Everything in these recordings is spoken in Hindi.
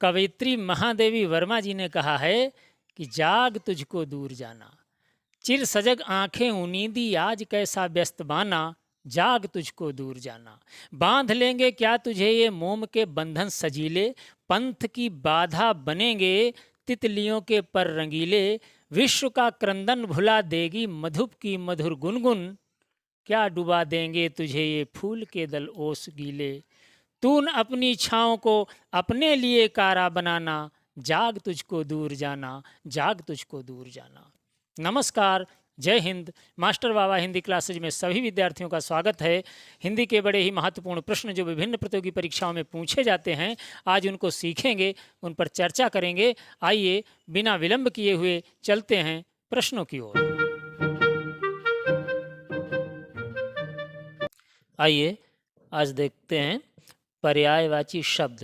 कवयित्री महादेवी वर्मा जी ने कहा है कि जाग तुझको दूर जाना, चिर सजग आंखें उनींदी आज कैसा व्यस्त बाना, जाग तुझको दूर जाना। बांध लेंगे क्या तुझे ये मोम के बंधन सजीले, पंथ की बाधा बनेंगे तितलियों के पर रंगीले, विश्व का क्रंदन भुला देगी मधुप की मधुर गुनगुन, क्या डुबा देंगे तुझे ये फूल के दल ओस गीले, तून अपनी छाँव को अपने लिए कारा बनाना, जाग तुझको दूर जाना, जाग तुझको दूर जाना। नमस्कार, जय हिंद। मास्टर बाबा हिंदी क्लासेज में सभी विद्यार्थियों का स्वागत है। हिंदी के बड़े ही महत्वपूर्ण प्रश्न जो विभिन्न प्रतियोगी परीक्षाओं में पूछे जाते हैं, आज उनको सीखेंगे, उन पर चर्चा करेंगे। आइए बिना विलंब किए हुए चलते हैं प्रश्नों की ओर। आइए आज देखते हैं पर्यायवाची शब्द।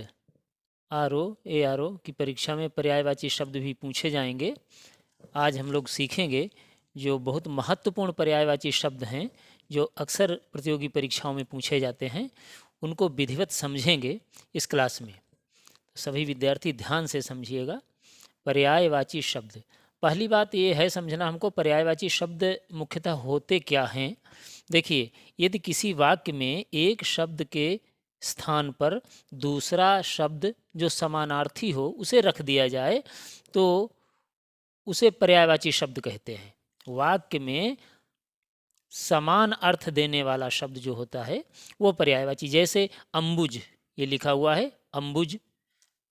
ARO की परीक्षा में पर्यायवाची शब्द भी पूछे जाएंगे। आज हम लोग सीखेंगे जो बहुत महत्वपूर्ण पर्यायवाची शब्द हैं जो अक्सर प्रतियोगी परीक्षाओं में पूछे जाते हैं, उनको विधिवत समझेंगे इस क्लास में। सभी विद्यार्थी ध्यान से समझिएगा। पर्यायवाची शब्द, पहली बात ये है समझना हमको पर्यायवाची शब्द मुख्यतः होते क्या हैं। देखिए, यदि किसी वाक्य में एक शब्द के स्थान पर दूसरा शब्द जो समानार्थी हो उसे रख दिया जाए तो उसे पर्यायवाची शब्द कहते हैं। वाक्य में समान अर्थ देने वाला शब्द जो होता है वो पर्यायवाची, जैसे अंबुज, ये लिखा हुआ है अंबुज,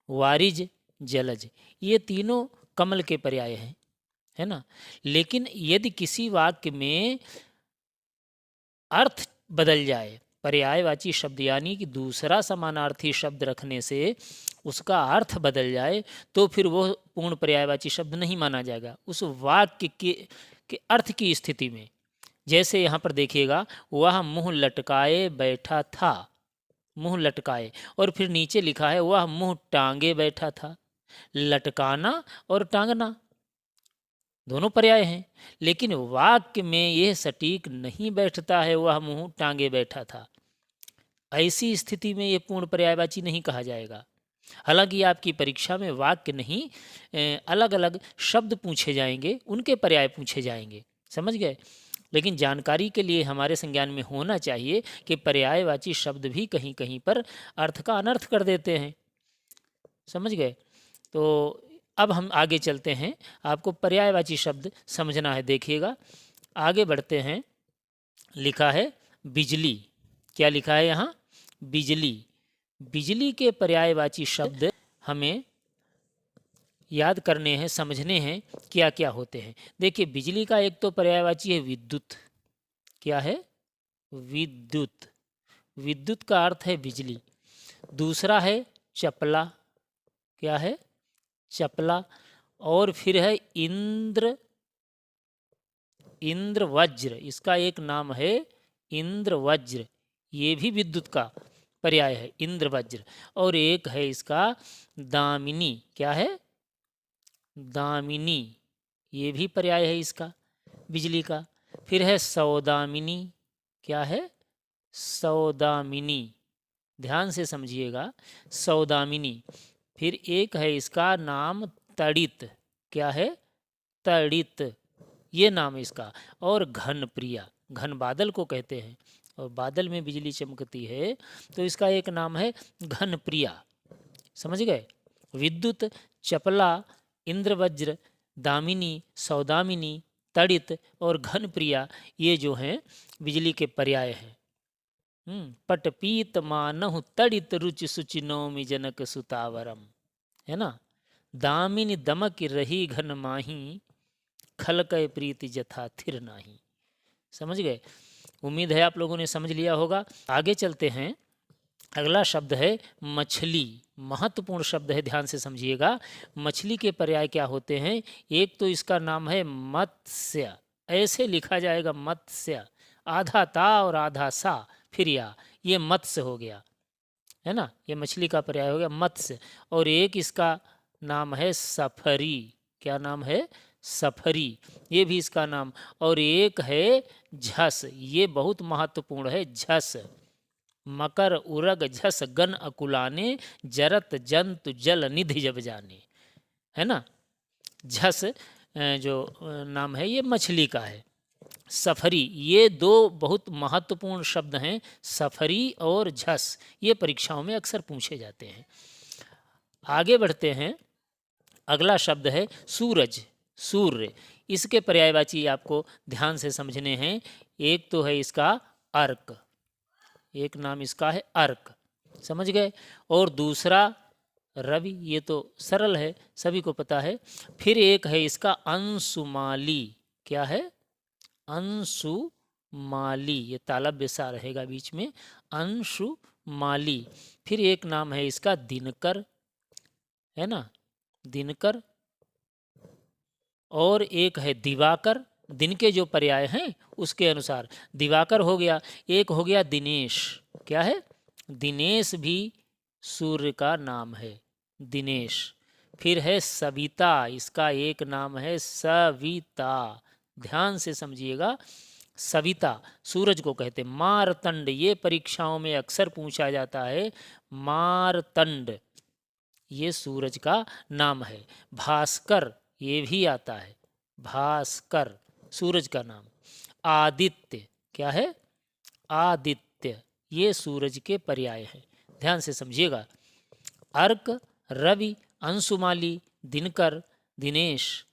वारिज, जलज, ये तीनों कमल के पर्याय हैं, है ना। लेकिन यदि किसी वाक्य में अर्थ बदल जाए, पर्यायवाची शब्द यानी कि दूसरा समानार्थी शब्द रखने से उसका अर्थ बदल जाए, तो फिर वो पूर्ण पर्यायवाची शब्द नहीं माना जाएगा उस वाक्य के अर्थ की स्थिति में। जैसे यहाँ पर देखिएगा, वह मुंह लटकाए बैठा था, मुंह लटकाए, और फिर नीचे लिखा है वह मुंह टांगे बैठा था। लटकाना और टांगना दोनों पर्याय हैं, लेकिन वाक्य में यह सटीक नहीं बैठता है वह मुंह टांगे बैठा था। ऐसी स्थिति में ये पूर्ण पर्यायवाची नहीं कहा जाएगा। हालांकि आपकी परीक्षा में वाक्य नहीं, अलग अलग शब्द पूछे जाएंगे, उनके पर्याय पूछे जाएंगे, समझ गए। लेकिन जानकारी के लिए हमारे संज्ञान में होना चाहिए कि पर्यायवाची शब्द भी कहीं कहीं पर अर्थ का अनर्थ कर देते हैं, समझ गए। तो अब हम आगे चलते हैं, आपको पर्यायवाची शब्द समझना है। देखिएगा, आगे बढ़ते हैं। लिखा है बिजली, क्या लिखा है यहाँ? बिजली। बिजली के पर्यायवाची शब्द हमें याद करने हैं, समझने हैं क्या क्या होते हैं। देखिए, बिजली का एक तो पर्यायवाची है विद्युत। क्या है? विद्युत। विद्युत का अर्थ है बिजली। दूसरा है चपला। क्या है? चपला। और फिर है इंद्र, इंद्र वज्र, इसका एक नाम है इंद्र वज्र, ये भी विद्युत का पर्याय है, इंद्र वज्र। और एक है इसका दामिनी। क्या है? दामिनी, ये भी पर्याय है इसका बिजली का। फिर है सौदामिनी। क्या है? सौदामिनी, ध्यान से समझिएगा, सौदामिनी। फिर एक है इसका नाम तड़ित। क्या है? तड़ित, ये नाम इसका। और घन प्रिया, घन बादल को कहते हैं, और बादल में बिजली चमकती है तो इसका एक नाम है घन प्रिया, समझ गए। विद्युत, चपला, इंद्रवज्र, दामिनी, सौदामिनी, तड़ित और घन प्रिया, ये जो हैं बिजली के पर्याय हैं। पटपीत मानहु तड़ित रुचि सुचि नौमि जनक सुतावरम, है ना। दामिनी दमक रही घन माही, खलकय प्रीति जथा थिर नाही। समझ गए। उम्मीद है आप लोगों ने समझ लिया होगा। आगे चलते हैं। अगला शब्द है मछली। महत्वपूर्ण शब्द है, ध्यान से समझिएगा। मछली के पर्याय क्या होते हैं? एक तो इसका नाम है मत्स्य, ऐसे लिखा जाएगा मत्स्य, आधा ता और आधा सा, फिर या, ये मत्स्य हो गया, है ना। ये मछली का पर्याय हो गया मत्स्य। और एक इसका नाम है सफरी। क्या नाम है? सफरी, ये भी इसका नाम। और एक है झस, ये बहुत महत्वपूर्ण है, झस, मकर उरग झस गन अकुलाने, जरत जंतु जल निधि जब जाने, है ना। झस जो नाम है ये मछली का है। सफरी, ये दो बहुत महत्वपूर्ण शब्द हैं, सफरी और झस, ये परीक्षाओं में अक्सर पूछे जाते हैं। आगे बढ़ते हैं, अगला शब्द है सूरज, सूर्य। इसके पर्यायवाची आपको ध्यान से समझने हैं। एक तो है इसका अर्क, एक नाम इसका है अर्क, समझ गए, और दूसरा रवि, ये तो सरल है, सभी को पता है। फिर एक है इसका अंशुमाली, क्या है, अंशुमाली, ये तालव्य सा रहेगा बीच में, अंशुमाली। फिर एक नाम है इसका दिनकर, है ना, दिनकर, और एक है दिवाकर। दिन के जो पर्याय हैं उसके अनुसार दिवाकर हो गया। एक हो गया दिनेश, क्या है, दिनेश भी सूर्य का नाम है, दिनेश। फिर है सविता, इसका एक नाम है सविता, ध्यान से समझिएगा, सविता सूरज को कहते। मारतंड, ये परीक्षाओं में अक्सर पूछा जाता है, मारतंड ये सूरज का नाम है। भास्कर, ये भी आता है, भास्कर सूरज का नाम। आदित्य, क्या है, आदित्य, ये सूरज के पर्याय हैं, ध्यान से समझिएगा। अर्क, रवि, अंशुमाली, दिनकर, दिनेश,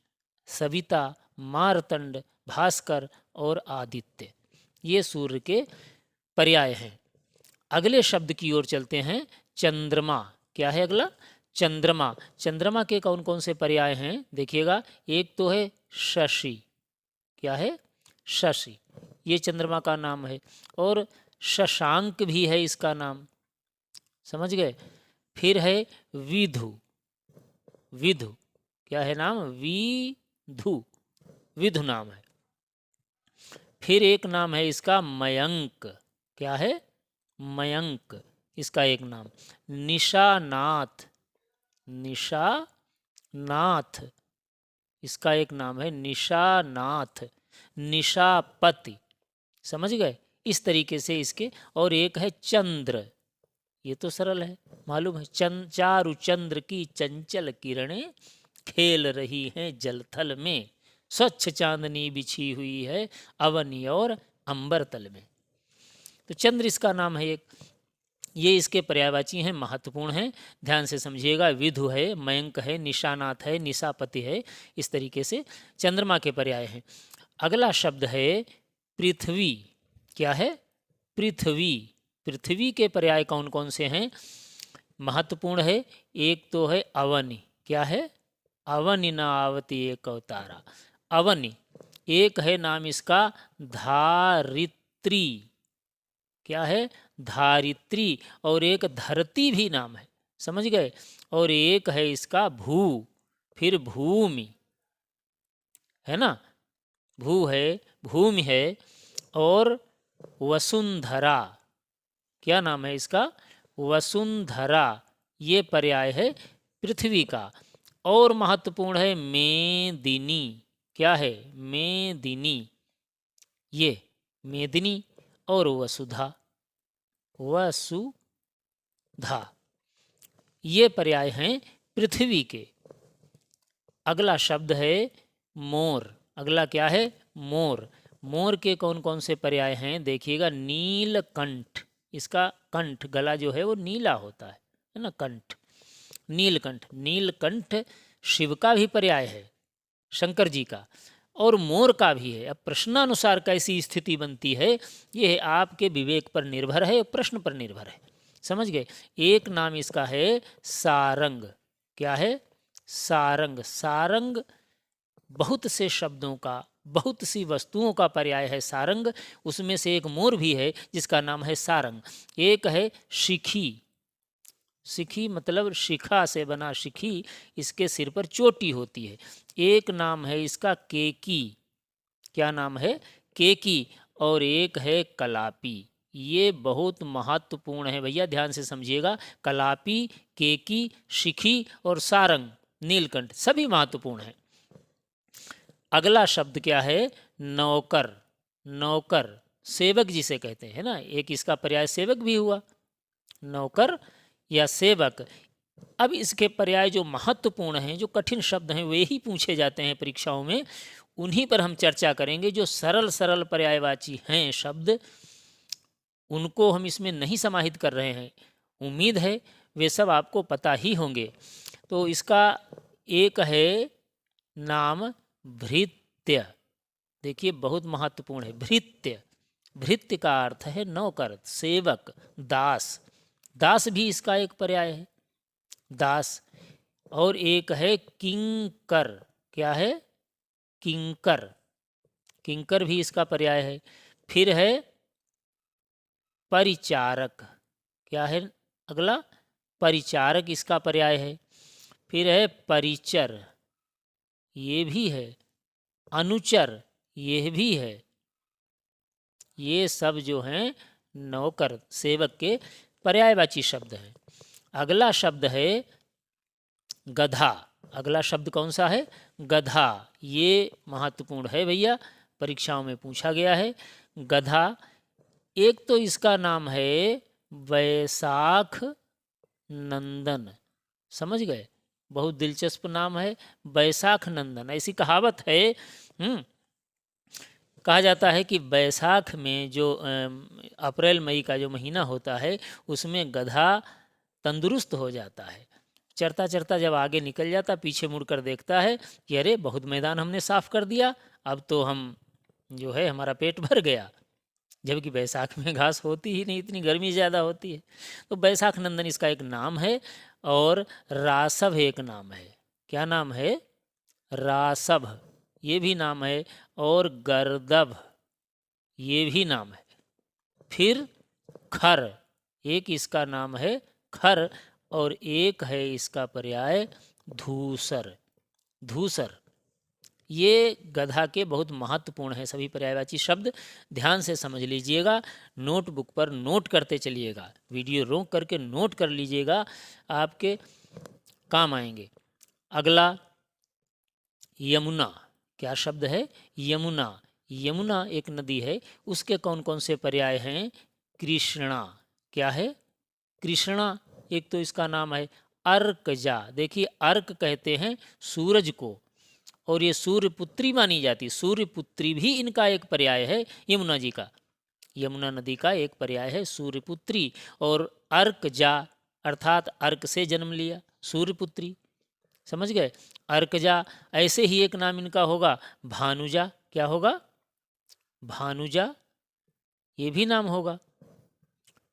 सविता, मारतंड, भास्कर और आदित्य, ये सूर्य के पर्याय हैं। अगले शब्द की ओर चलते हैं, चंद्रमा। क्या है अगला, चंद्रमा। चंद्रमा के कौन कौन से पर्याय हैं देखिएगा। एक तो है शशि, क्या है, शशि, ये चंद्रमा का नाम है, और शशांक भी है इसका नाम, समझ गए। फिर है विधु, विधु, क्या है नाम, विधु, विधु नाम है। फिर एक नाम है इसका मयंक, क्या है, मयंक, इसका एक नाम। निशानाथ, निशानाथ, इसका एक नाम है निशानाथ। निशापति, समझ गए, इस तरीके से इसके। और एक है चंद्र, ये तो सरल है, मालूम है, चारु चंद्र की चंचल किरणें खेल रही हैं जलथल में, स्वच्छ चांदनी बिछी हुई है अवनी और अंबर तल में। तो चंद्र इसका नाम है एक, ये इसके पर्यायवाची हैं, महत्वपूर्ण हैं, ध्यान से समझिएगा। विधु है, मयंक है, निशानाथ है, निशापति है, इस तरीके से चंद्रमा के पर्याय हैं। अगला शब्द है पृथ्वी, क्या है, पृथ्वी। पृथ्वी के पर्याय कौन कौन से हैं, महत्वपूर्ण है। एक तो है अवनी, क्या है, अवनी न आवती एक अवतारा, अवनी। एक है नाम इसका धारित्री, क्या है, धारित्री, और एक धरती भी नाम है, समझ गए। और एक है इसका भू, फिर भूमि, है ना, भू है, भूमि है, और वसुंधरा, क्या नाम है इसका, वसुंधरा, ये पर्याय है पृथ्वी का। और महत्वपूर्ण है मेदिनी, क्या है, मेदिनी, ये मेदिनी और वसुधा, वसुधा, ये पर्याय हैं पृथ्वी के। अगला शब्द है मोर। अगला क्या है, मोर। मोर के कौन कौन से पर्याय हैं देखिएगा। नीलकंठ, इसका कंठ, गला जो है वो नीला होता है ना, कंठ, नीलकंठ। नीलकंठ शिव का भी पर्याय है, शंकर जी का, और मोर का भी है। अब प्रश्नानुसार कैसी स्थिति बनती है, ये आपके विवेक पर निर्भर है, प्रश्न पर निर्भर है, समझ गए। एक नाम इसका है सारंग, क्या है, सारंग। सारंग बहुत से शब्दों का, बहुत सी वस्तुओं का पर्याय है सारंग, उसमें से एक मोर भी है जिसका नाम है सारंग। एक है शिखी, शिखी मतलब शिखा से बना शिखी, इसके सिर पर चोटी होती है। एक नाम है इसका केकी, क्या नाम है, केकी। और एक है कलापी, ये बहुत महत्वपूर्ण है भैया, ध्यान से समझिएगा। कलापी, केकी, शिखी और सारंग, नीलकंठ, सभी महत्वपूर्ण हैं। अगला शब्द क्या है, नौकर। नौकर सेवक जिसे कहते हैं ना, एक इसका पर्याय सेवक भी हुआ, नौकर या सेवक। अब इसके पर्याय जो महत्वपूर्ण हैं, जो कठिन शब्द हैं, वे ही पूछे जाते हैं परीक्षाओं में, उन्हीं पर हम चर्चा करेंगे। जो सरल सरल पर्यायवाची हैं शब्द, उनको हम इसमें नहीं समाहित कर रहे हैं। उम्मीद है वे सब आपको पता ही होंगे। तो इसका एक है नाम भृत्य। देखिए बहुत महत्वपूर्ण है भृत्य। भृत्य का अर्थ है नौकर, सेवक, दास। दास भी इसका एक पर्याय है, दास। और एक है किंकर। क्या है? किंकर। किंकर भी इसका पर्याय है। फिर है परिचारक। क्या है अगला? परिचारक इसका पर्याय है। फिर है परिचर, ये भी है। अनुचर, ये भी है। ये सब जो हैं नौकर सेवक के पर्यायवाची शब्द हैं। अगला शब्द है गधा। अगला शब्द कौन सा है? गधा। ये महत्वपूर्ण है भैया, परीक्षाओं में पूछा गया है। गधा, एक तो इसका नाम है बैसाख नंदन। समझ गए? बहुत दिलचस्प नाम है बैसाख नंदन। ऐसी कहावत है, कहा जाता है कि बैसाख में जो अप्रैल मई का जो महीना होता है, उसमें गधा तंदुरुस्त हो जाता है। चरता चरता जब आगे निकल जाता, पीछे मुड़कर देखता है कि अरे बहुत मैदान हमने साफ कर दिया, अब तो हम जो है हमारा पेट भर गया। जबकि बैसाख में घास होती ही नहीं, इतनी गर्मी ज़्यादा होती है। तो बैसाख नंदन इसका एक नाम है। और रासव एक नाम है। क्या नाम है? रासव, ये भी नाम है। और गर्दभ, ये भी नाम है। फिर खर, एक इसका नाम है खर। और एक है इसका पर्याय धूसर। धूसर, ये गधा के बहुत महत्वपूर्ण है सभी पर्यायवाची शब्द। ध्यान से समझ लीजिएगा, नोटबुक पर नोट करते चलिएगा, वीडियो रोक करके नोट कर लीजिएगा, आपके काम आएंगे। अगला यमुना। क्या शब्द है? यमुना। यमुना एक नदी है, उसके कौन कौन से पर्याय हैं? कृष्णा। क्या है? कृष्णा। एक तो इसका नाम है अर्कजा। देखिए अर्क कहते हैं सूरज को, और ये सूर्यपुत्री मानी जाती। सूर्यपुत्री भी इनका एक पर्याय है यमुना जी का। यमुना नदी का एक पर्याय है सूर्यपुत्री। और अर्कजा अर्थात अर्क से जन्म लिया, सूर्यपुत्री। समझ गए? अर्कजा। ऐसे ही एक नाम इनका होगा भानुजा। क्या होगा? भानुजा, ये भी नाम होगा।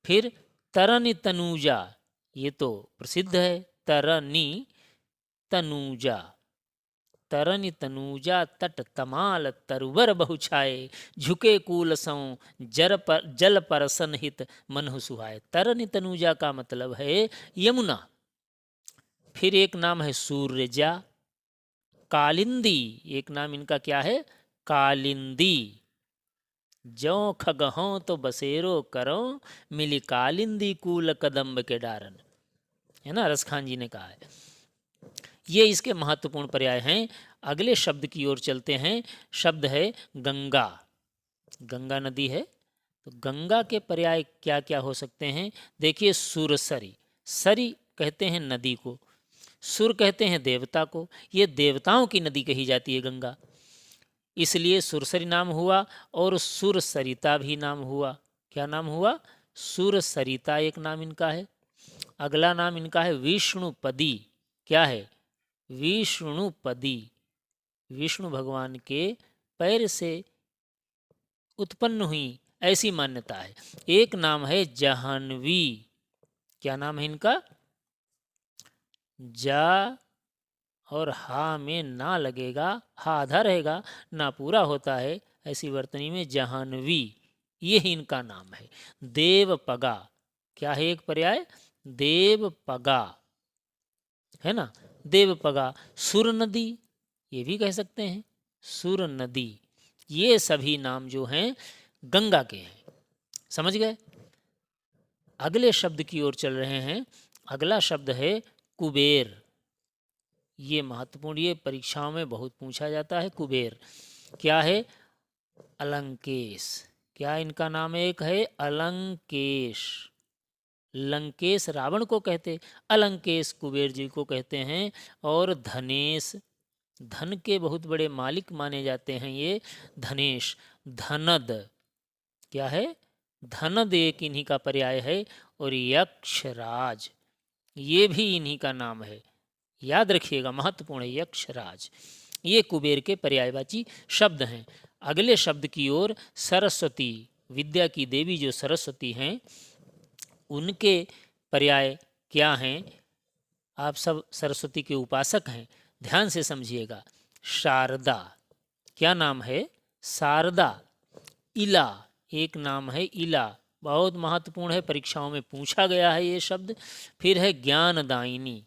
फिर तरनी तनूजा, ये तो प्रसिद्ध है, तरनी तनूजा। तरनि तनूजा तट तमाल तरुवर बहुछाए, झुके कूल सौ जल परसन हित मनहु सुहाए। तरनि तनूजा का मतलब है यमुना। फिर एक नाम है सूर्यजा। कालिंदी, एक नाम इनका क्या है? कालिंदी। जौ खगहों तो बसेरो करो, मिली कालिंदी कूल कदम्ब के डारन। है ना, रसखान जी ने कहा है। ये इसके महत्वपूर्ण पर्याय हैं। अगले शब्द की ओर चलते हैं। शब्द है गंगा। गंगा नदी है, तो गंगा के पर्याय क्या क्या हो सकते हैं? देखिए सुरसरी। सरी कहते हैं नदी को, सुर कहते हैं देवता को। ये देवताओं की नदी कही जाती है गंगा, इसलिए सुरसरी नाम हुआ। और सुरसरिता भी नाम हुआ। क्या नाम हुआ? सुरसरिता एक नाम इनका है। अगला नाम इनका है विष्णुपदी। क्या है? विष्णुपदी। विष्णु भगवान के पैर से उत्पन्न हुई, ऐसी मान्यता है। एक नाम है जाह्नवी। क्या नाम है इनका? जा और हा में ना लगेगा, हा आधा रहेगा, ना पूरा होता है, ऐसी वर्तनी में जाह्नवी, ये ही इनका नाम है। देवपगा। क्या है एक पर्याय? देवपगा, है ना, देवपगा। सुर नदी, ये भी कह सकते हैं सुर नदी। ये सभी नाम जो हैं गंगा के हैं। समझ गए? अगले शब्द की ओर चल रहे हैं। अगला शब्द है कुबेर। ये महत्वपूर्ण, ये परीक्षाओं में बहुत पूछा जाता है। कुबेर क्या है? अलंकेश। क्या इनका नाम एक है? अलंकेश। लंकेश रावण को कहते, अलंकेश कुबेर जी को कहते हैं, और धनेश धन के बहुत बड़े मालिक माने जाते हैं ये धनेश। धनद क्या है? धनद एक इन्हीं का पर्याय है। और यक्षराज ये भी इन्हीं का नाम है, याद रखिएगा, महत्वपूर्ण है यक्षराज। ये कुबेर के पर्यायवाची शब्द हैं। अगले शब्द की ओर, सरस्वती, विद्या की देवी जो सरस्वती हैं, उनके पर्याय क्या हैं? आप सब सरस्वती के उपासक हैं, ध्यान से समझिएगा। शारदा क्या नाम है? शारदा। इला एक नाम है, इला बहुत महत्वपूर्ण है, परीक्षाओं में पूछा गया है ये शब्द। फिर है ज्ञानदायिनी,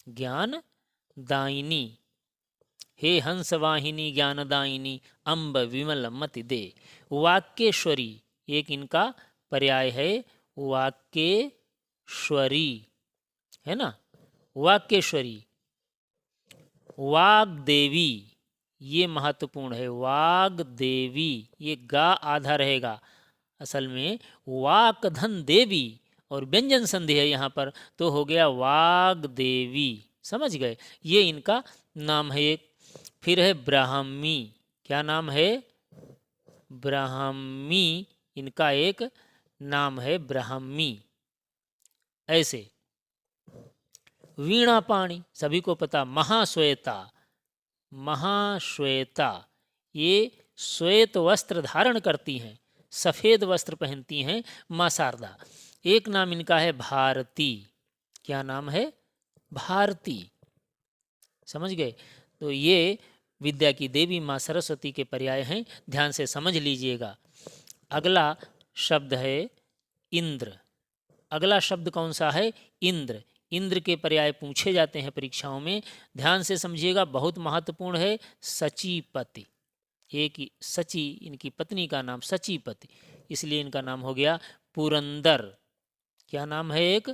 ज्ञानदायिनी, हे हंसवाहिनी ज्ञानदायिनी अम्ब विमल मति दे। वाक्येश्वरी एक इनका पर्याय है, वाक्येश्वरी है ना, वाक्येश्वरी। वाग्देवी ये महत्वपूर्ण है, वाग्देवी, ये गा आधा रहेगा, असल में वाक्धन देवी और व्यंजन संधि है यहाँ पर, तो हो गया वाग्देवी, समझ गए? ये इनका नाम है एक। फिर है ब्राह्मी, क्या नाम है? ब्राह्मी इनका एक नाम है, ब्राह्मी। ऐसे वीणा पाणी सभी को पता, महाश्वेता, महाश्वेता ये श्वेत वस्त्र धारण करती हैं, सफ़ेद वस्त्र पहनती हैं माँ शारदा। एक नाम इनका है भारती, क्या नाम है? भारती, समझ गए? तो ये विद्या की देवी माँ सरस्वती के पर्याय हैं, ध्यान से समझ लीजिएगा। अगला शब्द है इंद्र। अगला शब्द कौन सा है? इंद्र। इंद्र के पर्याय पूछे जाते हैं परीक्षाओं में, ध्यान से समझिएगा, बहुत महत्वपूर्ण है। सचीपति, एक सची इनकी पत्नी का नाम सचीपति, इसलिए इनका नाम हो गया पुरंदर। क्या नाम है? एक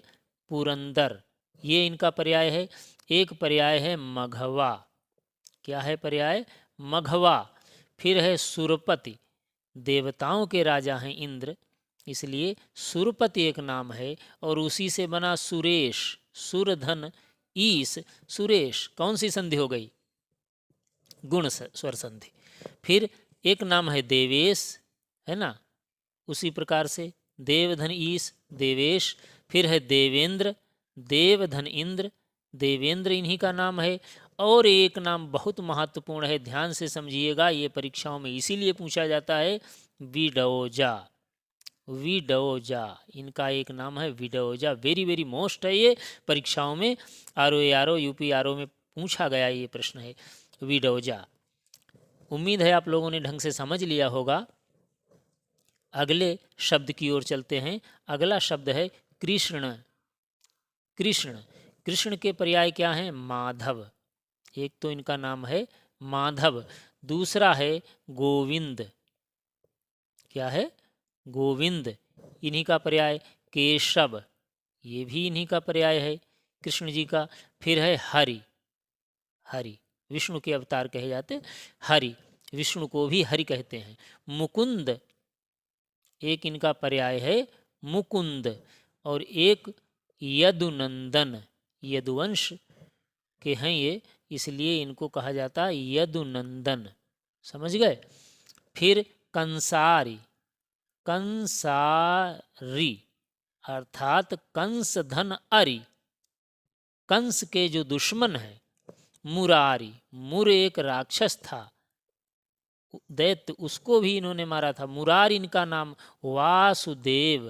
पुरंदर, ये इनका पर्याय है। एक पर्याय है मघवा, क्या है पर्याय? मघवा। फिर है सुरपति, देवताओं के राजा हैं इंद्र, इसलिए सुरपति एक नाम है। और उसी से बना सुरेश, सुरधन ईस, सुरेश, कौन सी संधि हो गई? गुण स्वर संधि। फिर एक नाम है देवेश, है ना, उसी प्रकार से देवधन ईस, देवेश। फिर है देवेंद्र, देवधन इंद्र, देवेंद्र इन्हीं का नाम है। और एक नाम बहुत महत्वपूर्ण है, ध्यान से समझिएगा, ये परीक्षाओं में इसीलिए पूछा जाता है, विडोजा। विडोजा इनका एक नाम है, विडोजा, वेरी वेरी मोस्ट है, ये परीक्षाओं में आरओ यूपी आरओ में पूछा गया ये प्रश्न है, विडोजा। उम्मीद है आप लोगों ने ढंग से समझ लिया होगा। अगले शब्द की ओर चलते हैं। अगला शब्द है कृष्ण। कृष्ण, कृष्ण के पर्याय क्या हैं? माधव। एक तो इनका नाम है माधव, दूसरा है गोविंद, क्या है? गोविंद। इन्हीं का पर्याय केशव, ये भी इन्हीं का पर्याय है कृष्ण जी का। फिर है हरि, हरि विष्णु के अवतार कहे जाते, हरि, विष्णु को भी हरि कहते हैं। मुकुंद एक इनका पर्याय है, मुकुंद। और एक यदुनंदन, यदुवंश के हैं ये, इसलिए इनको कहा जाता है यदुनंदन, समझ गए? फिर कंसारी, कंसारी अर्थात कंस धन अरि, कंस के जो दुश्मन है मुरारी, मुर एक राक्षस था दैत्य, उसको भी इन्होंने मारा था, मुरारी इनका नाम। वासुदेव,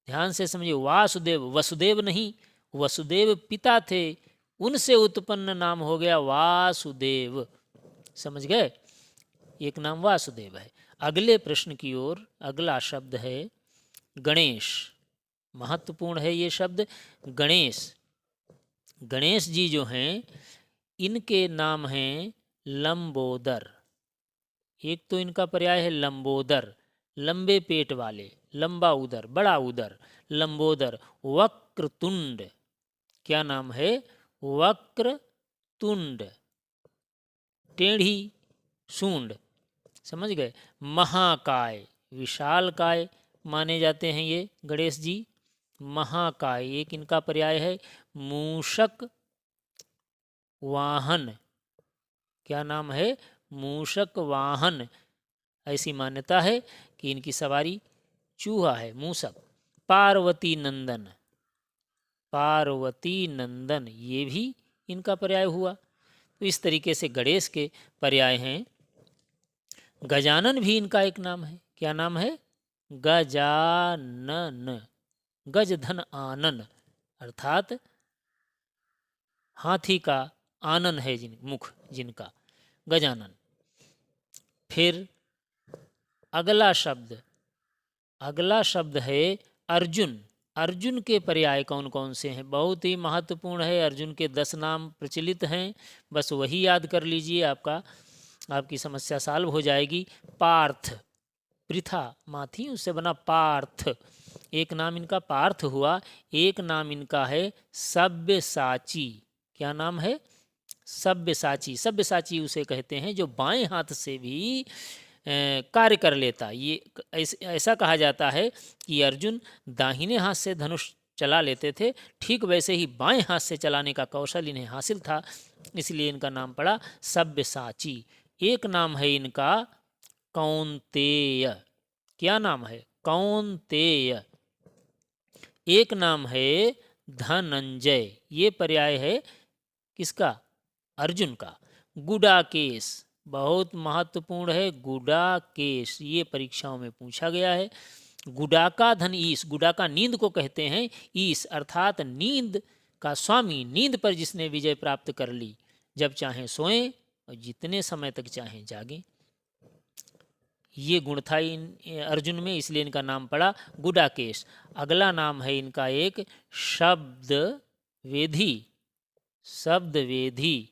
ध्यान से समझिए, वासुदेव, वसुदेव नहीं, वसुदेव पिता थे, उनसे उत्पन्न नाम हो गया वासुदेव, समझ गए? एक नाम वासुदेव है। अगले प्रश्न की ओर, अगला शब्द है गणेश। महत्वपूर्ण है ये शब्द, गणेश। गणेश जी जो हैं, इनके नाम हैं लंबोदर। एक तो इनका पर्याय है लंबोदर, लंबे पेट वाले, लंबा उदर, बड़ा उदर, लंबोदर। वक्रतुंड, क्या नाम है? वक्रतुंड, टेढ़ी सूंड, समझ गए? महाकाय, विशाल काय माने जाते हैं ये गणेश जी। महाकाय, एक इनका पर्याय है मूषक वाहन। क्या नाम है? मूषक वाहन। ऐसी मान्यता है कि इनकी सवारी चूहा है, मूषक। पार्वती नंदन, पार्वती नंदन ये भी इनका पर्याय हुआ। तो इस तरीके से गणेश के पर्याय हैं। गजानन भी इनका एक नाम है। क्या नाम है? गजानन, गज धन आनन, अर्थात हाथी का आनन है मुख जिनका, गजानन। फिर अगला शब्द है अर्जुन। अर्जुन के पर्याय कौन कौन से हैं? बहुत ही महत्वपूर्ण है। अर्जुन के 10 नाम प्रचलित हैं, बस वही याद कर लीजिए, आपकी समस्या सॉल्व हो जाएगी। पार्थ, पृथा माथी उससे बना पार्थ, एक नाम इनका पार्थ हुआ। एक नाम इनका है सब्यसाची। क्या नाम है? सब्यसाची। सब्यसाची उसे कहते हैं जो बाएं हाथ से भी कार्य कर लेता। ये ऐसा कहा जाता है कि अर्जुन दाहिने हाथ से धनुष चला लेते थे, ठीक वैसे ही बाएं हाथ से चलाने का कौशल इन्हें हासिल था, इसलिए इनका नाम पड़ा सब्यसाची। एक नाम है इनका कौंतेय। क्या नाम है? कौंतेय। एक नाम है धनंजय। ये पर्याय है किसका? अर्जुन का। गुडाकेश, बहुत महत्वपूर्ण है गुडाकेश, ये परीक्षाओं में पूछा गया है। गुडाका धन ईश, गुडाका नींद को कहते हैं, ईश अर्थात नींद का स्वामी, नींद पर जिसने विजय प्राप्त कर ली, जब चाहें सोएं और जितने समय तक चाहें जागें। ये गुण था अर्जुन में, इसलिए इनका नाम पड़ा गुडाकेश। अगला नाम है इनका एक शब्द वेधी। शब्द वेधी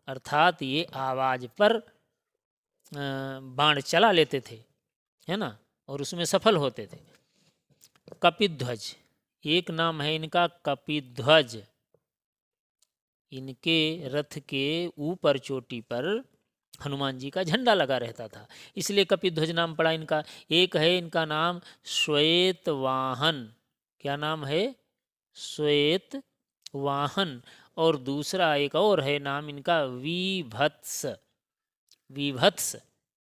अर्थात ये आवाज पर बाण चला लेते थे, है ना, और उसमें सफल होते थे। कपिध्वज, एक नाम है इनका कपिध्वज। इनके रथ के ऊपर चोटी पर हनुमान जी का झंडा लगा रहता था, इसलिए कपिध्वज नाम पड़ा इनका। एक है इनका नाम श्वेत वाहन। क्या नाम है? श्वेत वाहन। और दूसरा एक और है नाम इनका विभत्स। विभत्स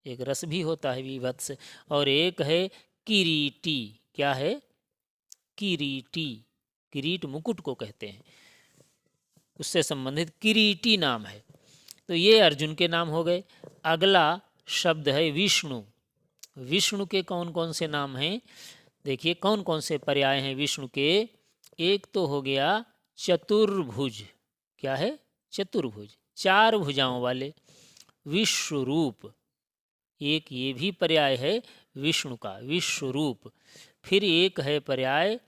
एक रस भी होता है विभत्स। और एक है किरीटी। क्या है? किरीटी, किरीट मुकुट को कहते हैं, उससे संबंधित किरीटी नाम है। तो ये अर्जुन के नाम हो गए। अगला शब्द है विष्णु। विष्णु के कौन कौन से नाम हैं? देखिए कौन कौन से पर्याय हैं विष्णु के। एक तो हो गया चतुर्भुज। क्या है? चतुर्भुज, 4 भुजाओं वाले। विश्वरूप, एक ये भी पर्याय है विष्णु का, विश्वरूप। फिर एक है पर्याय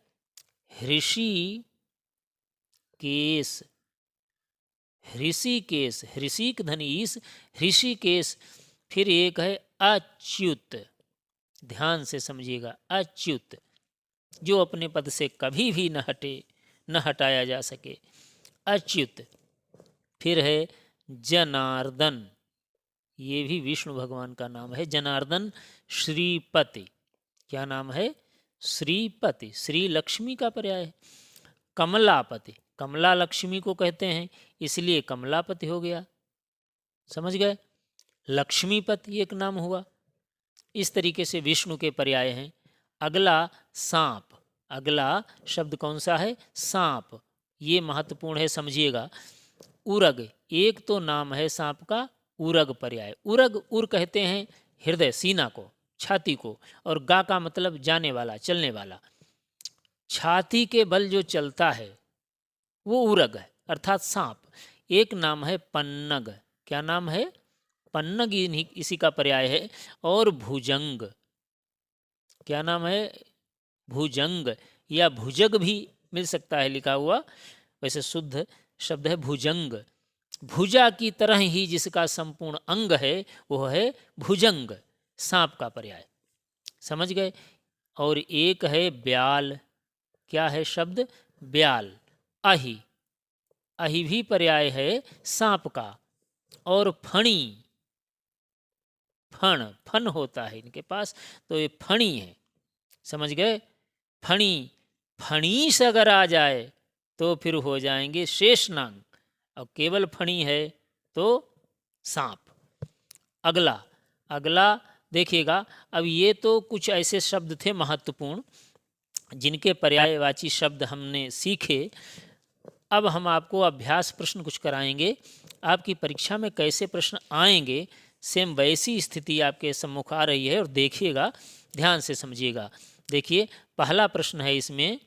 ऋषि केश। ऋषिकेश, ऋषिक धन ईश, ऋषिकेश। फिर एक है अच्युत। ध्यान से समझिएगा, अच्युत, जो अपने पद से कभी भी न हटे, न हटाया जा सके, अच्युत। फिर है जनार्दन, ये भी विष्णु भगवान का नाम है, जनार्दन। श्रीपति, क्या नाम है? श्रीपति, श्री लक्ष्मी का पर्याय है। कमलापति, कमला लक्ष्मी को कहते हैं, इसलिए कमलापति हो गया, समझ गए। लक्ष्मीपति एक नाम हुआ। इस तरीके से विष्णु के पर्याय हैं। अगला सांप। अगला शब्द कौन सा है? सांप। ये महत्वपूर्ण है, समझिएगा। उरग, एक तो नाम है सांप का उरग पर्याय। उरग, उर कहते हैं हृदय, सीना को, छाती को, और गा का मतलब जाने वाला, चलने वाला। छाती के बल जो चलता है वो उरग है, अर्थात सांप। एक नाम है पन्नग। क्या नाम है? पन्नग, इसी का पर्याय है। और भुजंग, क्या नाम है? भुजंग, या भुजग भी मिल सकता है लिखा हुआ, वैसे शुद्ध शब्द है भुजंग। भुजा की तरह ही जिसका संपूर्ण अंग है वो है भुजंग, सांप का पर्याय, समझ गए। और एक है ब्याल। क्या है शब्द? ब्याल। अहि, अहि भी पर्याय है सांप का। और फणी, फण, फन होता है इनके पास, तो ये फणी है, समझ गए। फणी फणीस अगर आ जाए तो फिर हो जाएंगे शेषनाग, और केवल फणी है तो सांप। अगला अगला देखिएगा, अब ये तो कुछ ऐसे शब्द थे महत्वपूर्ण जिनके पर्यायवाची शब्द हमने सीखे। अब हम आपको अभ्यास प्रश्न कुछ कराएंगे, आपकी परीक्षा में कैसे प्रश्न आएंगे सेम वैसी स्थिति आपके सम्मुख आ रही है, और देखिएगा, ध्यान से समझिएगा। देखिए, पहला प्रश्न है इसमें,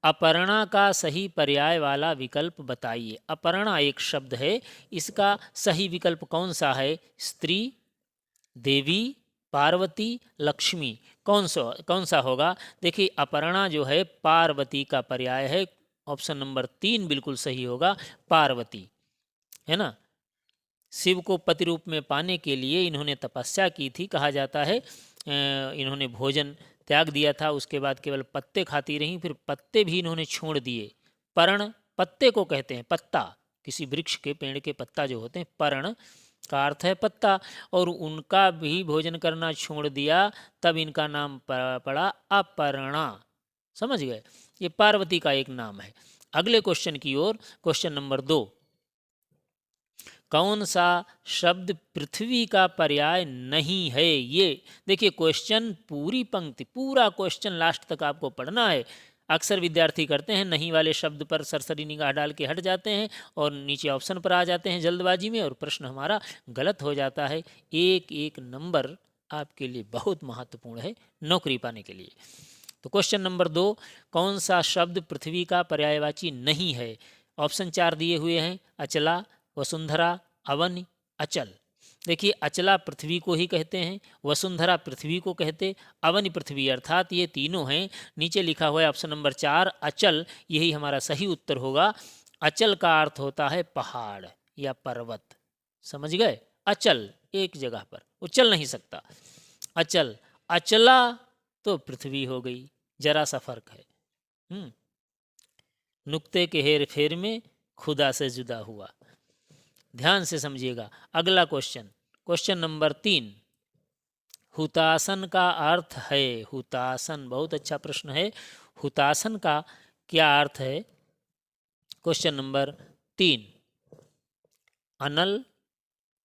अपर्णा का सही पर्याय वाला विकल्प बताइए। अपर्णा एक शब्द है, इसका सही विकल्प कौन सा है? स्त्री, देवी, पार्वती, लक्ष्मी, कौन सा होगा? देखिए, अपर्णा जो है पार्वती का पर्याय है, ऑप्शन नंबर 3 बिल्कुल सही होगा, पार्वती, है ना। शिव को पति रूप में पाने के लिए इन्होंने तपस्या की थी, कहा जाता है इन्होंने भोजन त्याग दिया था, उसके बाद केवल पत्ते खाती रहीं, फिर पत्ते भी इन्होंने छोड़ दिए। पर्ण पत्ते को कहते हैं, पत्ता, किसी वृक्ष के पेड़ के पत्ता जो होते हैं, पर्ण का अर्थ है पत्ता, और उनका भी भोजन करना छोड़ दिया, तब इनका नाम पड़ा अपर्णा। समझ गए? ये पार्वती का एक नाम है। अगले क्वेश्चन की ओर, क्वेश्चन नंबर 2, कौन सा शब्द पृथ्वी का पर्याय नहीं है? ये देखिए, क्वेश्चन पूरी पंक्ति, पूरा क्वेश्चन लास्ट तक आपको पढ़ना है। अक्सर विद्यार्थी करते हैं, नहीं वाले शब्द पर सरसरी निगाह डाल के हट जाते हैं और नीचे ऑप्शन पर आ जाते हैं जल्दबाजी में, और प्रश्न हमारा गलत हो जाता है। एक एक नंबर आपके लिए बहुत महत्वपूर्ण है नौकरी पाने के लिए। तो क्वेश्चन नंबर 2, कौन सा शब्द पृथ्वी का पर्यायवाची नहीं है? ऑप्शन 4 दिए हुए हैं, अचला, वसुंधरा, अवनि, अचल। देखिए, अचला पृथ्वी को ही कहते हैं, वसुंधरा पृथ्वी को कहते, अवनि पृथ्वी, अर्थात ये तीनों हैं। नीचे लिखा हुआ है ऑप्शन नंबर 4 अचल, यही हमारा सही उत्तर होगा। अचल का अर्थ होता है पहाड़ या पर्वत। समझ गए? अचल एक जगह पर, वो चल नहीं सकता। अचल, अचला तो पृथ्वी हो गई, जरा सा फर्क है। नुक्ते के हेर फेर में खुदा से जुदा हुआ। ध्यान से समझिएगा। अगला क्वेश्चन, क्वेश्चन नंबर 3, हुतासन का अर्थ है। हुतासन बहुत अच्छा प्रश्न है, हुतासन का क्या अर्थ है? क्वेश्चन नंबर 3, अनल,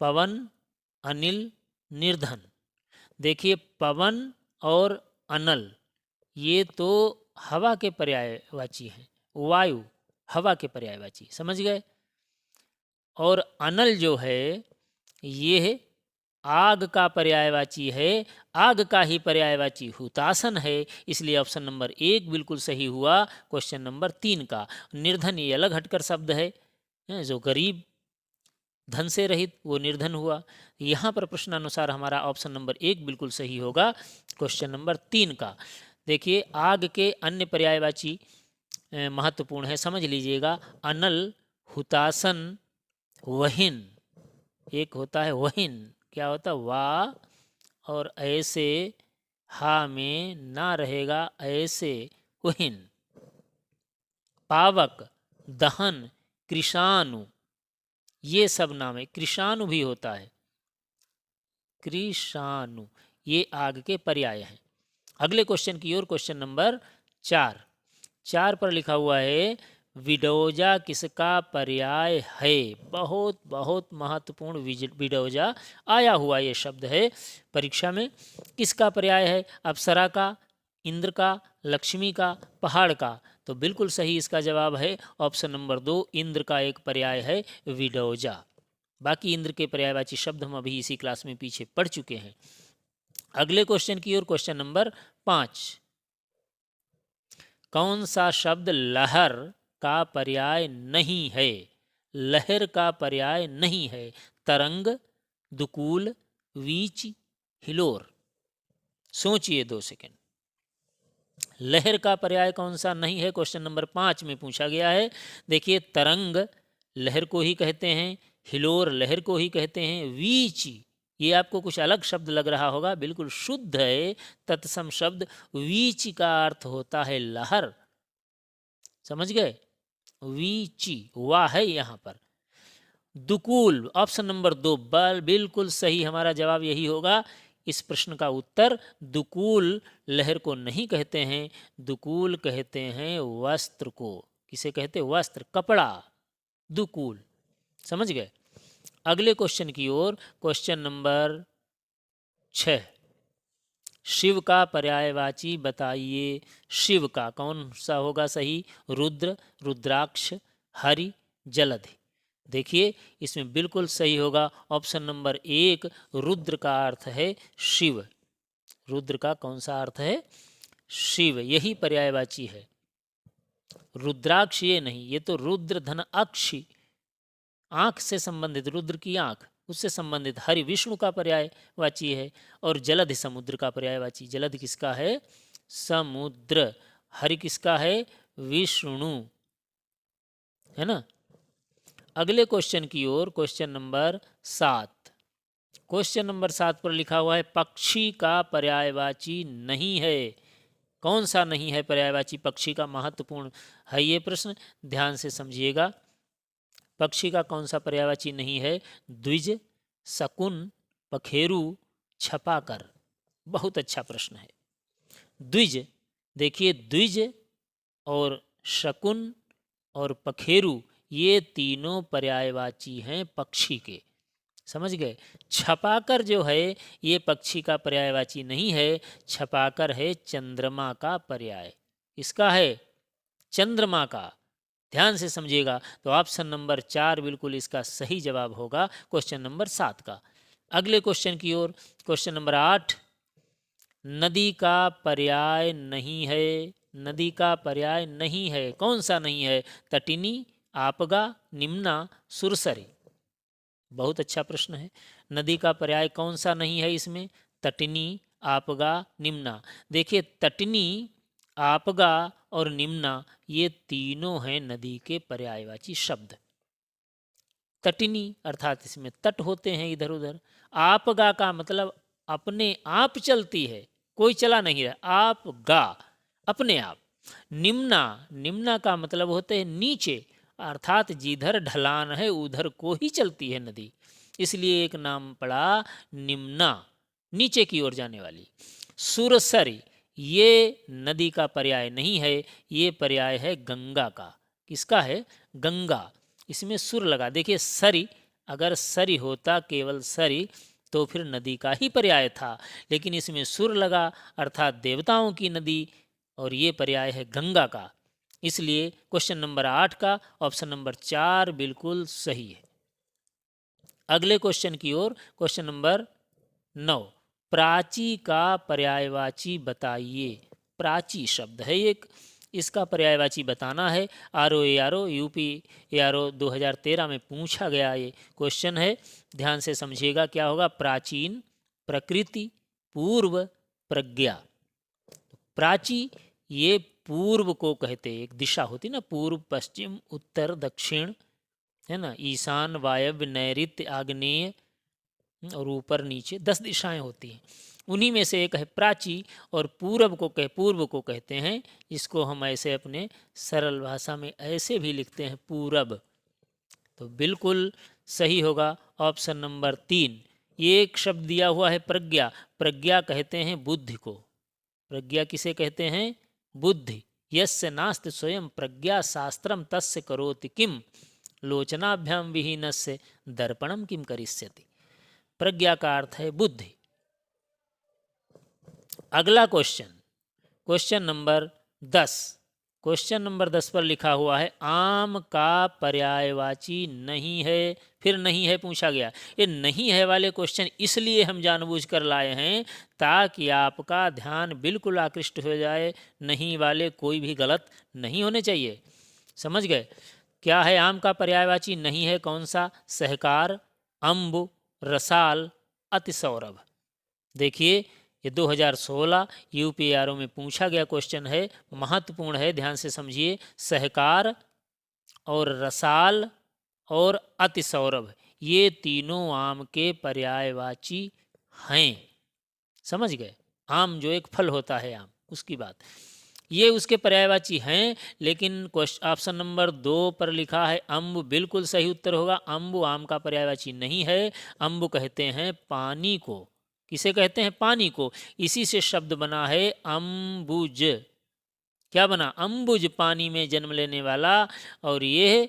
पवन, अनिल, निर्धन। देखिए, पवन और अनल ये तो हवा के पर्यायवाची हैं, वायु हवा के पर्यायवाची, समझ गए। और अनल जो है ये आग का पर्यायवाची है, आग का ही पर्यायवाची हुतासन है, इसलिए ऑप्शन नंबर 1 बिल्कुल सही हुआ क्वेश्चन नंबर 3 का। निर्धन ये अलग हटकर शब्द है, जो गरीब धन से रहित वो निर्धन हुआ। यहाँ पर प्रश्नानुसार हमारा ऑप्शन नंबर 1 बिल्कुल सही होगा क्वेश्चन नंबर 3 का। देखिए, आग के अन्य पर्यायवाची महत्वपूर्ण है, समझ लीजिएगा। अनल, हुतासन, वहिन, एक होता है वहिन, क्या होता है? वा और ऐसे हा में ना रहेगा, ऐसे वहिन। पावक, दहन, कृषाणु, ये सब नाम है। कृषाणु भी होता है, कृषाणु, ये आग के पर्याय हैं। अगले क्वेश्चन की ओर, क्वेश्चन नंबर 4 पर लिखा हुआ है, विडोजा किसका पर्याय है? बहुत बहुत महत्वपूर्ण विडोजा आया हुआ ये शब्द है परीक्षा में। किसका पर्याय है? अप्सरा का, इंद्र का, लक्ष्मी का, पहाड़ का। तो बिल्कुल सही इसका जवाब है ऑप्शन नंबर 2, इंद्र का एक पर्याय है विडोजा। बाकी इंद्र के पर्यायवाची शब्द हम अभी इसी क्लास में पीछे पढ़ चुके हैं। अगले क्वेश्चन की ओर, क्वेश्चन नंबर 5, कौन सा शब्द लहर का पर्याय नहीं है? लहर का पर्याय नहीं है। तरंग, दुकूल, वीच, हिलोर। सोचिए 2 सेकंड। लहर का पर्याय कौन सा नहीं है, क्वेश्चन नंबर 5 में पूछा गया है। देखिए, तरंग लहर को ही कहते हैं, हिलोर लहर को ही कहते हैं, वीच ये आपको कुछ अलग शब्द लग रहा होगा, बिल्कुल शुद्ध है तत्सम शब्द। वीच का अर्थ होता है लहर, समझ गए? वीची वाह है यहाँ पर। दुकूल ऑप्शन नंबर 2 बिल्कुल सही, हमारा जवाब यही होगा। इस प्रश्न का उत्तर दुकूल लहर को नहीं कहते हैं, दुकूल कहते हैं वस्त्र को। किसे कहते हैं? वस्त्र, कपड़ा, दुकूल। समझ गए? अगले क्वेश्चन की ओर, क्वेश्चन नंबर 6। शिव का पर्यायवाची बताइए। शिव का कौन सा होगा सही? रुद्र, रुद्राक्ष, हरि, जलधि। देखिए इसमें बिल्कुल सही होगा ऑप्शन नंबर 1, रुद्र का अर्थ है शिव। रुद्र का कौन सा अर्थ है? शिव, यही पर्यायवाची है। रुद्राक्ष ये नहीं, ये तो रुद्र धन अक्षी, आंख से संबंधित, रुद्र की आंख, उससे संबंधित। हरि विष्णु का पर्यायवाची है और जलधि समुद्र का पर्यायवाची। जलधि किसका है? समुद्र। हरि किसका है? विष्णु, है ना। अगले क्वेश्चन की ओर, क्वेश्चन नंबर 7। क्वेश्चन नंबर 7 पर लिखा हुआ है पक्षी का पर्यायवाची नहीं है। कौन सा नहीं है पर्यायवाची पक्षी का? महत्वपूर्ण है ये प्रश्न, ध्यान से समझिएगा। पक्षी का कौन सा पर्यायवाची नहीं है? द्विज, शकुन, पखेरु, छपाकर। बहुत अच्छा प्रश्न है। द्विज, देखिए द्विज और शकुन और पखेरु ये तीनों पर्यायवाची हैं पक्षी के। समझ गए? छपाकर जो है ये पक्षी का पर्यायवाची नहीं है, छपाकर है चंद्रमा का पर्याय। इसका है? चंद्रमा का। ध्यान से समझिएगा। तो ऑप्शन नंबर 4 बिल्कुल इसका सही जवाब होगा क्वेश्चन नंबर 7 का। अगले क्वेश्चन की ओर, क्वेश्चन नंबर 8। नदी का पर्याय नहीं है। नदी का पर्याय नहीं है, कौन सा नहीं है? तटिनी, आपगा, निम्ना, सुरसरी। बहुत अच्छा प्रश्न है। नदी का पर्याय कौन सा नहीं है इसमें? तटिनी, आपगा, निम्ना। देखिए तटिनी, आपगा और निम्ना ये तीनों हैं नदी के पर्यायवाची शब्द। तटिनी अर्थात इसमें तट होते हैं इधर उधर। आपगा का मतलब अपने आप चलती है, कोई चला नहीं रहा। आप गा, अपने आप। निम्ना, निम्ना का मतलब होते हैं नीचे, अर्थात जिधर ढलान है उधर को ही चलती है नदी, इसलिए एक नाम पड़ा निम्ना, नीचे की ओर जाने वाली। सुरसरी ये नदी का पर्याय नहीं है, ये पर्याय है गंगा का। किसका है? गंगा। इसमें सुर लगा। देखिए सरी, अगर सरी होता केवल सरी तो फिर नदी का ही पर्याय था, लेकिन इसमें सुर लगा अर्थात देवताओं की नदी, और ये पर्याय है गंगा का। इसलिए क्वेश्चन नंबर 8 का ऑप्शन नंबर 4 बिल्कुल सही है। अगले क्वेश्चन की ओर, क्वेश्चन नंबर 9। प्राची का पर्यायवाची बताइए। प्राची शब्द है एक, इसका पर्यायवाची बताना है। ROARO यूपी ARO 2013 में पूछा गया ये क्वेश्चन है, ध्यान से समझिएगा। क्या होगा? प्राचीन, प्रकृति, पूर्व, प्रज्ञा। प्राची ये पूर्व को कहते हैं, एक दिशा होती ना, पूर्व, पश्चिम, उत्तर, दक्षिण, है ना, ईशान, वायव्य, नैऋत्य, आग्नेय और ऊपर नीचे 10 दिशाएं होती हैं, उन्हीं में से एक है प्राची। और पूर्व को कहते हैं, इसको हम ऐसे अपने सरल भाषा में ऐसे भी लिखते हैं पूरब। तो बिल्कुल सही होगा ऑप्शन नंबर 3। ये एक शब्द दिया हुआ है प्रज्ञा। प्रज्ञा कहते हैं बुद्धि को। प्रज्ञा किसे कहते हैं? बुद्धि। यस्य नास्ति स्वयं प्रज्ञा शास्त्रम तस्य करोति किम, लोचनाभ्याम विहीनस्य दर्पणम किम करिष्यति। प्रज्ञा का अर्थ है बुद्धि। अगला question, question number 10। Question number 10 पर लिखा हुआ है आम का पर्यायवाची नहीं है। फिर नहीं है पूछा गया। ये नहीं है वाले क्वेश्चन इसलिए हम जानबूझकर लाए हैं ताकि आपका ध्यान बिल्कुल आकृष्ट हो जाए। नहीं वाले कोई भी गलत नहीं होने चाहिए। समझ गए? क्या है आम का पर्यायवाची नहीं है? कौन सा? सहकार, अम्ब, रसाल, अतिसौरभ। देखिए ये 2016 UPRO में पूछा गया क्वेश्चन है, महत्वपूर्ण है, ध्यान से समझिए। सहकार और रसाल और अतिसौरभ ये तीनों आम के पर्यायवाची हैं। समझ गए? आम जो एक फल होता है आम, उसकी बात, ये उसके पर्यायवाची हैं। लेकिन ऑप्शन नंबर 2 पर लिखा है अम्ब, बिल्कुल सही उत्तर होगा। अम्ब आम का पर्यायवाची नहीं है। अम्ब कहते हैं पानी को। किसे कहते हैं? पानी को। इसी से शब्द बना है अम्बुज। क्या बना? अम्बुज, पानी में जन्म लेने वाला। और ये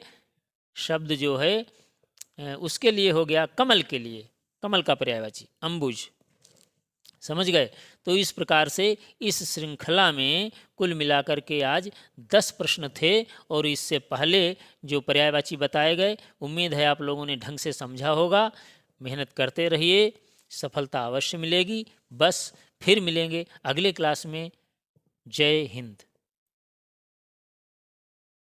शब्द जो है उसके लिए हो गया कमल के लिए, कमल का पर्यायवाची अम्बुज। समझ गए? तो इस प्रकार से इस श्रृंखला में कुल मिलाकर के आज 10 प्रश्न थे और इससे पहले जो पर्यायवाची बताए गए, उम्मीद है आप लोगों ने ढंग से समझा होगा। मेहनत करते रहिए, सफलता अवश्य मिलेगी। बस फिर मिलेंगे अगले क्लास में। जय हिंद।